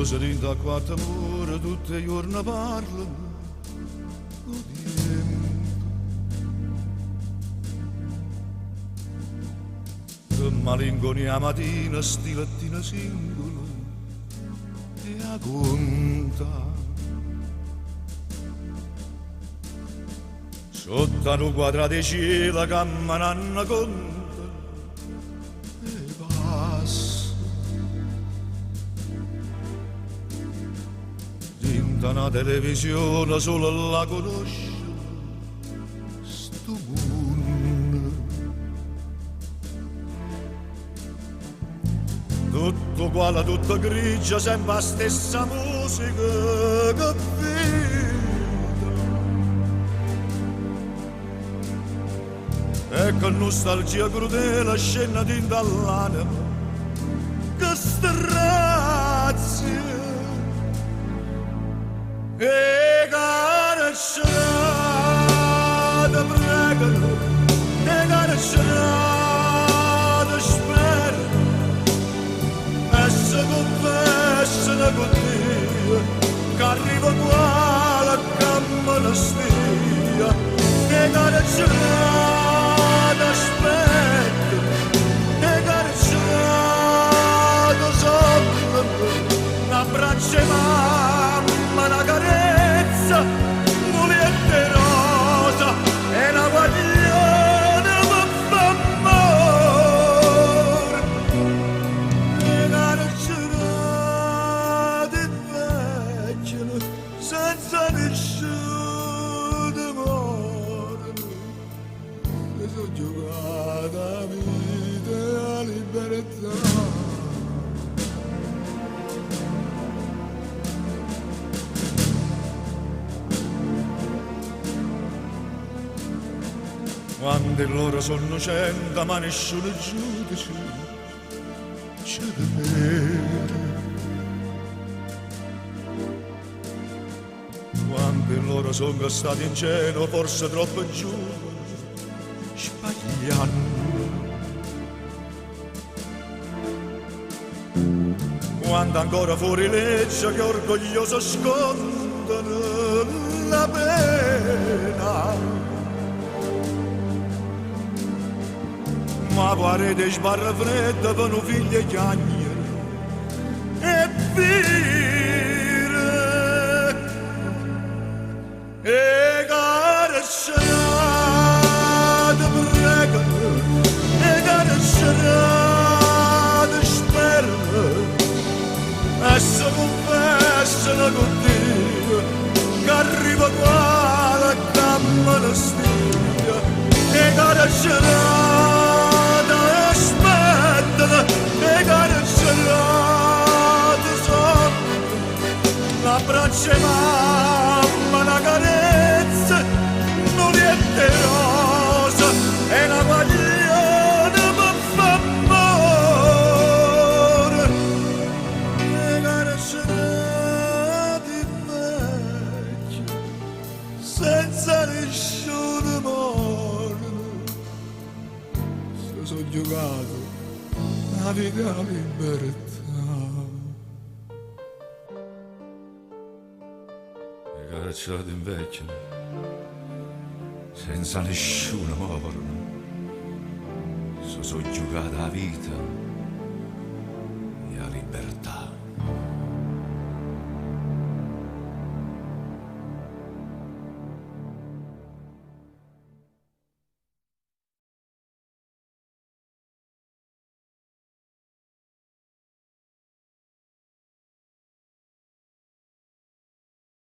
Cosa da quattro ore tutte i giorni parlano che malinconia mattina stilettina singola e a conta sotto un quadro di cielo che me n'hanno conta e passa dinta una televisione solo la conosce sto mondo tutto uguale, tutto grigio, sempre la stessa musica che vedo e con nostalgia crudele scena d'indallana che strazia e caracciata pregano e caracciata spero e se confessano con Dio che arriva qua la camma la stia e caracciata aspetta e caracciata sopra un abbraccio e mamma una carezza muliette rosa e una guagliona mi fa amore e caracciata invecchiano senza nessuno amore e sono giocata a vita e a libertà. Quando loro sono cento ma nessuno giudice c'è da bere. Quando loro sono stati in cielo forse troppo giovani sbagliando. Quando ancora fuori legge che orgoglioso scontano la pena ma guarda sbarra fredda per un figlio e chiagnere e vire e caracciata pregano e caracciata spero e se confessano con Dio che arriva qua la camma la stia e caracciata e caracciate sotto l'abbraccio e mamma una carezza nuliette rosa e una guagliona mi fa amore e caracciate invecchio senza nessuno amore se sono giocato la vita e la libertà. E caracciato in vecchio, senza nessuno amore, se sono giocata la vita